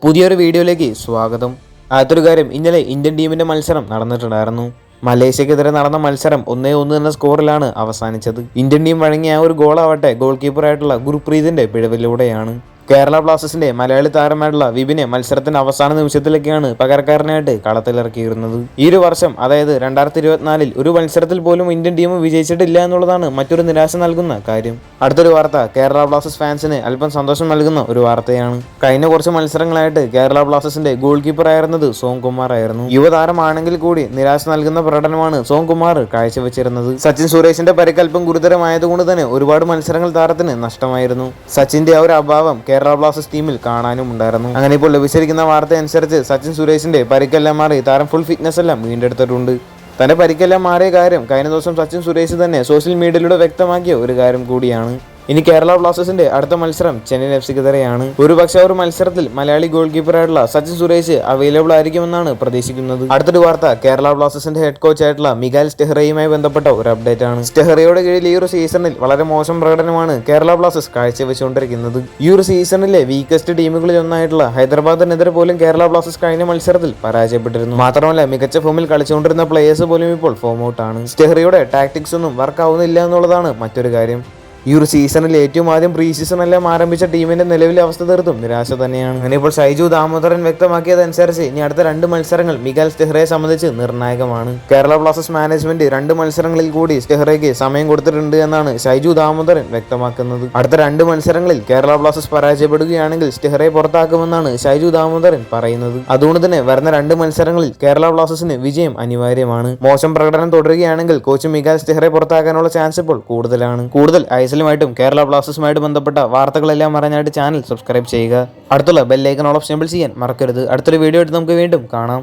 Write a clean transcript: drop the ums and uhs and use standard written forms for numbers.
പുതിയൊരു വീഡിയോയിലേക്ക് സ്വാഗതം. ആദ്യൊരു കാര്യം, ഇന്നലെ ഇന്ത്യൻ ടീമിന്റെ മത്സരം നടന്നിട്ടുണ്ടായിരുന്നു. മലേഷ്യക്കെതിരെ നടന്ന മത്സരം 1-1 എന്ന സ്കോറിലാണ് അവസാനിച്ചത്. ഇന്ത്യൻ ടീം വഴങ്ങിയ ആ ഒരു ഗോളാവട്ടെ ഗോൾ കീപ്പറായിട്ടുള്ള ഗുർപ്രീതിന്റെ പിഴവിലൂടെയാണ്. കേരള ബ്ലാസ്റ്റേഴ്സിന്റെ മലയാളി താരമായിട്ടുള്ള വിപിനെ മത്സരത്തിന്റെ അവസാന നിമിഷത്തിലേക്കാണ് പകരക്കാരനായിട്ട് കളത്തിലിറക്കിയിരുന്നത്. ഈ ഒരു വർഷം, അതായത് 2024 ഒരു മത്സരത്തിൽ പോലും ഇന്ത്യൻ ടീം വിജയിച്ചിട്ടില്ല എന്നുള്ളതാണ് മറ്റൊരു നിരാശ നൽകുന്ന കാര്യം. അടുത്തൊരു വാർത്ത കേരള ബ്ലാസ്റ്റേഴ്സ് ഫാൻസിന് അല്പം സന്തോഷം നൽകുന്ന ഒരു വാർത്തയാണ്. കഴിഞ്ഞ കുറച്ച് മത്സരങ്ങളായിട്ട് കേരള ബ്ലാസ്റ്റേഴ്സിന്റെ ഗോൾ കീപ്പർ ആയിരുന്നത് സോംകുമാർ ആയിരുന്നു. യുവതാരമാണെങ്കിൽ കൂടി നിരാശ നൽകുന്ന പ്രകടനമാണ് സോംകുമാർ കാഴ്ചവെച്ചിരുന്നത്. സച്ചിൻ സുരേഷിന്റെ പരിക്കല്പം ഗുരുതരമായതുകൊണ്ട് തന്നെ ഒരുപാട് മത്സരങ്ങൾ താരത്തിന് നഷ്ടമായിരുന്നു. സച്ചിന്റെ ആ ഒരു അഭാവം കേരള ബ്ലാസ്റ്റേഴ്സ് ടീമിൽ കാണാനും ഉണ്ടായിരുന്നു. അങ്ങനെ ഇപ്പോൾ ലഭിച്ചിരിക്കുന്ന വാർത്ത അനുസരിച്ച് സച്ചിൻ സുരേഷിന്റെ പരിക്കെല്ലാം മാറി താരം ഫുൾ ഫിറ്റ്നസ് എല്ലാം വീണ്ടെടുത്തിട്ടുണ്ട്. തന്റെ പരിക്കെല്ലാം മാറിയ കാര്യം കഴിഞ്ഞ ദിവസം സച്ചിൻ സുരേഷ് തന്നെ സോഷ്യൽ മീഡിയയിലൂടെ വ്യക്തമാക്കിയ ഒരു കാര്യം കൂടിയാണ്. ഇനി കേരള ബ്ലാസ്റ്റേഴ്സിന്റെ അടുത്ത മത്സരം ചെന്നൈയിൻ എഫ്സിക്കെതിരെയാണ്. ഒരുപക്ഷെ ഒരു മത്സരത്തിൽ മലയാളി ഗോൾ കീപ്പറായിട്ടുള്ള സച്ചിൻ സുരേഷ് അവൈലബിൾ ആയിരിക്കുമെന്നാണ് പ്രതീക്ഷിക്കുന്നത്. അടുത്തൊരു വാർത്ത കേരള ബ്ലാസ്റ്റേഴ്സിന്റെ ഹെഡ് കോച്ച് ആയിട്ടുള്ള മിഗാൽ സ്റ്റെഹ്റയുമായി ബന്ധപ്പെട്ട ഒരു അപ്ഡേറ്റ് ആണ്. സ്റ്റെഹ്റയുടെ കീഴിൽ ഈ ഒരു സീസണിൽ വളരെ മോശം പ്രകടനമാണ് കേരള ബ്ലാസ്റ്റേഴ്സ് കാഴ്ചവെച്ചുകൊണ്ടിരിക്കുന്നത്. ഈ ഒരു സീസണിലെ വീക്കസ്റ്റ് ടീമുകളിൽ ഒന്നായിട്ടുള്ള ഹൈദരാബാദിനെതിരെ പോലും കേരള ബ്ലാസ്റ്റേഴ്സ് കഴിഞ്ഞ മത്സരത്തിൽ പരാജയപ്പെട്ടിരുന്നു. മാത്രമല്ല മികച്ച ഫോമിൽ കളിച്ചുകൊണ്ടിരുന്ന പ്ലേയേഴ്സ് പോലും ഇപ്പോൾ ഫോം ഔട്ട് ആണ്. സ്റ്റെഹ്റയുടെ ടാക്ടിക്സ് ഒന്നും വർക്ക് ആവുന്നില്ല എന്നുള്ളതാണ് മറ്റൊരു കാര്യം. ഈ ഒരു സീസണിൽ ഏറ്റവും ആദ്യം പ്രീ സീസൺ എല്ലാം ആരംഭിച്ച ടീമിന്റെ നിലവിലെ അവസ്ഥ തീർത്തും നിരാശ തന്നെയാണ്. അങ്ങനെ ഇപ്പോൾ ഷൈജു ദാമോദരൻ വ്യക്തമാക്കിയതനുസരിച്ച് ഇനി അടുത്ത 2 മത്സരങ്ങൾ മിഗാൽ സ്റ്റെഹ്റയെ സംബന്ധിച്ച് നിർണായകമാണ്. കേരള ബ്ലാസ്റ്റേഴ്സ് മാനേജ്മെന്റ് 2 മത്സരങ്ങളിൽ കൂടി സ്റ്റെഹ്റയ്ക്ക് സമയം കൊടുത്തിട്ടുണ്ട് എന്നാണ് ഷൈജു ദാമോദരൻ വ്യക്തമാക്കുന്നത്. അടുത്ത 2 മത്സരങ്ങളിൽ കേരള ബ്ലാസ്റ്റേഴ്സ് പരാജയപ്പെടുകയാണെങ്കിൽ സ്റ്റെഹ്റയെ പുറത്താക്കുമെന്നാണ് ഷൈജു ദാമോദരൻ പറയുന്നത്. അതുകൊണ്ട് തന്നെ വരുന്ന 2 മത്സരങ്ങളിൽ കേരള ബ്ലാസ്റ്റേഴ്സിന് വിജയം അനിവാര്യമാണ്. മോശം പ്രകടനം തുടരുകയാണെങ്കിൽ കോച്ച് മിഗാൽ സ്റ്റെഹ്റയെ പുറത്താക്കാനുള്ള ചാൻസ് ഇപ്പോൾ കൂടുതലാണ്. കൂടുതൽ ഐഎസ്എല്ലുമായിട്ടും കേരള ബ്ലാസ്റ്റേഴ്സുമായിട്ട് ബന്ധപ്പെട്ട വാർത്തകളെല്ലാം അറിഞ്ഞായിട്ട് ചാനൽ സബ്സ്ക്രൈബ് ചെയ്യുക. അടുത്തുള്ള bell icon all option enable ചെയ്യാൻ മറക്കരുത്. അടുത്തൊരു വീഡിയോ ആയിട്ട് നമുക്ക് വീണ്ടും കാണാം.